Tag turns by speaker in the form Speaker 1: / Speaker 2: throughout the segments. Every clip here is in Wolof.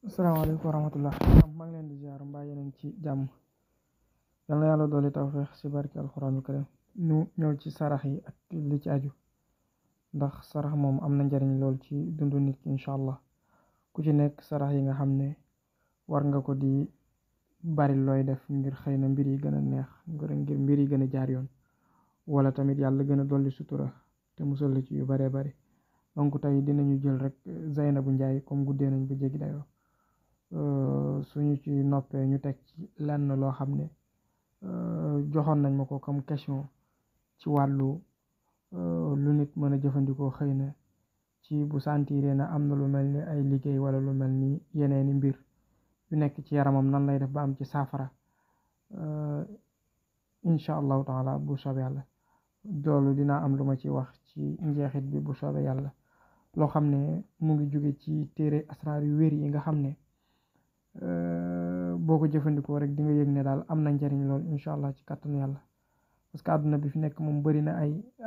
Speaker 1: asalaamaaleykum wa rahmatullah maa ngi leen di ziar mbaa yeneen ci jàmm. yal na yàlla doole tawfeex si barki alxuraanul karim ñu ñëw ci sarax yi ak li ci aju, ndax sarax moom am na njariñ lool ci dundu nit ki incha allah. ku ci nekk sarax yi nga xam ne war nga ko di bari looy def ngir xëy na mbir yi gën a neex, ngir mbir yi gën a jaar yoon, wala tamit yàlla gën a dolli sutura te musal la ci yu baree bari. donc tey dinañu jël rek Zeynabu Njaay comme guddee nañ ba jéggi dayoo. suñu ci noppee ñu teg ci lenn loo xam ne joxoon nañ ma ko comme question ci wàllu lu nit mën a jëfandikoo xëy na ci bu sentiree na am na lu mel ni ay liggéey wala lu mel ni yeneeni mbir yu nekk ci yaramam nan lay def ba am ci saafara. incha allahu taala bu soobee yàlla loolu dinaa am lu ma ci wax ci njeexit bi bu soobee yàlla, loo xam ne mu ngi jóge ci téere asraar yu wér yi nga xam ne boo ko jëfandikoo rek di nga yëg ne daal am na njariñ lool incha allah ci kàttanu yàlla. parce que àdduna bi fi nekk moom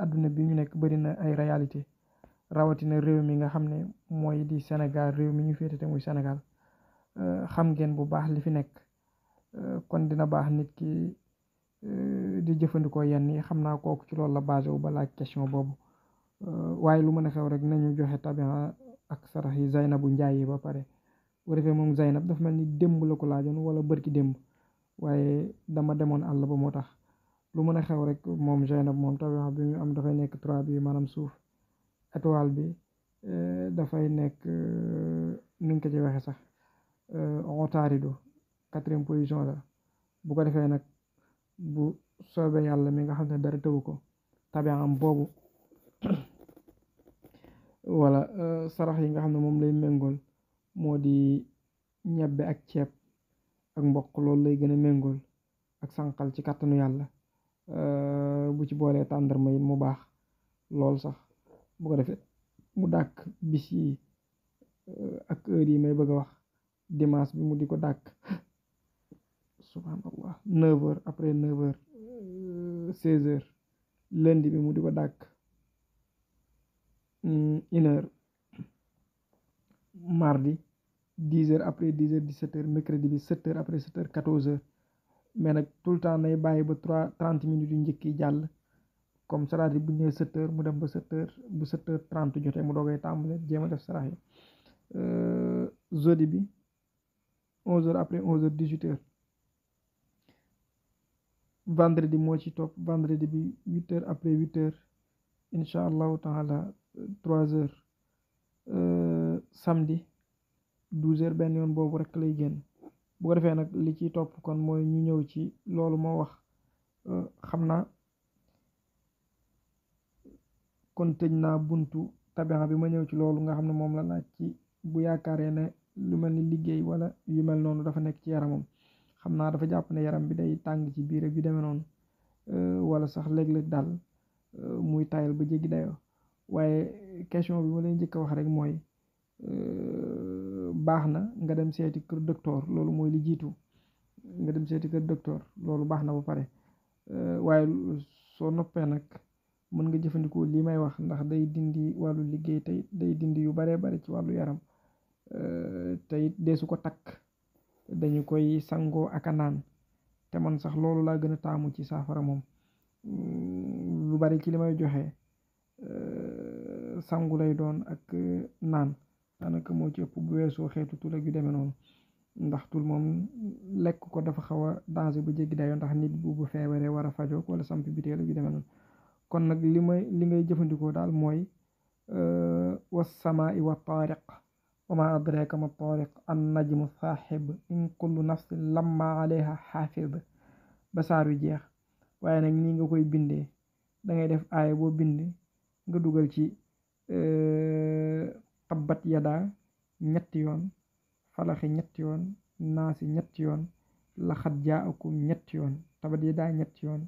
Speaker 1: àdduna bi ñu nekk bëri na ay réalité, rawatina réew mi nga xam ne mooy di Sénégal, réew mi ñu féete te muy Sénégal. xam ngeen bu baax li fi nekk, kon dina baax nit ki di jëfandikoo yenn yi. xam naa kooku ci loolu la basé wu ba laaj question boobu, waaye lu mën a xew rek nañu joxe tabian ak sarax yi Zeynabu Njaay yi ba pare. bu defee moom Zeynab dafa mel ni démb la ko laajoon wala bërki démb, waaye dama demoon àll ba moo tax. lu mën a xew rek moom Zeynab moom tabian bi ñu am dafay nekk 3 bi maanaam suuf. étoile bi dafay nekk nuñ ko ci waxee sax otaarido 4e position la. bu ko defee nag bu soobee yàlla mi nga xam ne dara tëwu ko, tabian am boobu wala sarax yi nga xam ne moom lay méngool moo di ñebbe ak ceeb ak mboq. loolu lay gën a méngool ak sànqal ci kàttanu yàlla. bu ci boolee tàndarma yi mu baax lool sax. bu ko defee mu dàkk bis yi ak heure yi may bëgg a wax. dimanche bi mu di ko dàkk subhanallah 9h, après 9h 16h. lundi bi mu di ko dàkk 1h. mardi 10h, après 10h 17h. mercredi bi 7h, après 7h 14h. mais nag tout le temps nay bàyyi ba 30 minutes yu njëkk yi jàll, comme c'est-à-dire bu ñu nee 7h mu dem ba 7h, bu 7h30 jotee mu doogay tàmbale jéem a def sarax yi. jeudi bi 11h, après 11h 18h. vendredi moo ci topp, vendredi bi 8h, après 8h incha allahu taala 3h. samedi 12h benn yoon boobu rek lay génn. bu ko defee nag li ciy topp kon mooy ñu ñëw ci loolu moo wax. xam naa kon tëj naa buntu tabian bi, ma ñëw ci loolu nga xam ne moom la laaj ci bu yaakaaree ne lu mel ni liggéey wala yu mel noonu dafa nekk ci yaramam. xam naa dafa jàpp ne yaram bi day tàng ci biir ak yu demee noonu, wala sax léeg-léeg daal muy tayal ba jéggi dayoo. waaye question bi ma lay njëkk a wax rek mooy baax na nga dem seeti kër docteur. loolu mooy li jiitu, nga dem seeti kër docteur. loolu baax na ba pare. waaye soo noppee nag mën nga jëfandikoo lii may wax, ndax day dindi wàllu liggéey, tey day dindi yu baree bari ci wàllu yaram. tey dee su ko takk, dañu koy sangoo ak a naan. te man sax loolu laa gën a taamu ci saafara moom. lu bari ci li may joxe sangu lay doon ak naan. daanaka moo ci ëpp bu weesoo xeetu tul ak yu demee noonu, ndax tul moom lekk ko dafa xaw a danger ba jéggi dayoo, ndax nit bu feebaree war a fajoo wala samp biteel ak yu demee noonu. kon nag li ngay jëfandikoo daal mooy wassamaa'i wa taariq wa ma adraka ma taariq an najmu saaxib in kullu nafsin lamma alayha xaafid ba saar wi jeex. waaye nag nii nga koy bindee, da ngay def aaya boo bind nga dugal ci tabbat yadaa ñetti yoon, falaxi ñetti yoon, naasi ñetti yoon, laxat jaakum ñetti yoon. tabbat yadaa ñetti yoon,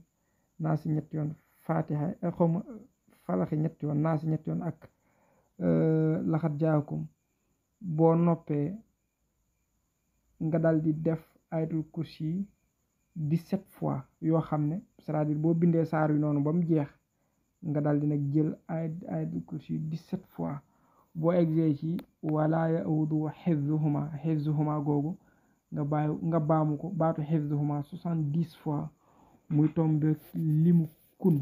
Speaker 1: naasi ñetti yoon, fatiha xawma falaxi ñetti yoon, naasi ñetti yoon ak laxat jaakum. boo noppee nga dal di def ayatul kursi 17 fois yoo xam ne c'est-à-dire boo bindee saar wi noonu ba mu jeex nga dal di nag jël ayatul kursi 17 fois. boo eggee ci wala yaudu xifzuhuma googu nga baamu ko baatu xifzuhuma 70 fois muy tombe limu kun.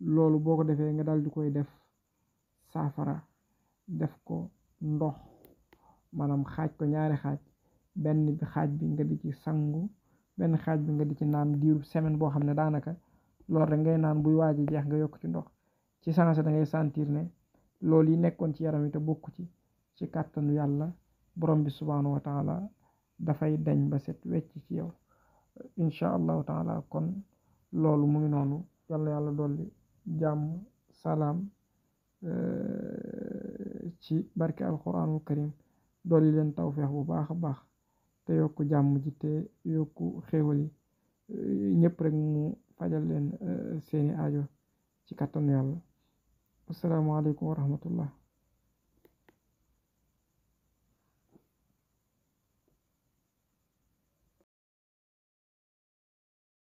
Speaker 1: loolu boo ko defee nga dal di koy def saafara, def ko ndox, maanaam xaaj ko ñaari xaaj, benn bi xaaj bi nga di ci sangu, benn xaaj bi nga di ci naan diiru semaine boo xam ne daanaka loolu rek ngay naan buy waaji jeex nga yokk ci ndox. ci sensé da ngay sentir ne loolu yi nekkoon ci yaram yi te bokku ci kàttanu yàlla borom bi subhaanahu wa taala dafay dañ ba set wecc ci yow incha allahu taala. kon loolu mu ngi noonu, yàlla dolli jàmm salaam ci barke alquranul karim, dolli leen tawfeex bu baax a baax te yokk jàmm ji te yokku xéewal yi ñëpp rek mu fajal leen seeni aajo ci kàttanu yàlla. asalaamaaleykum wa rahmatullah.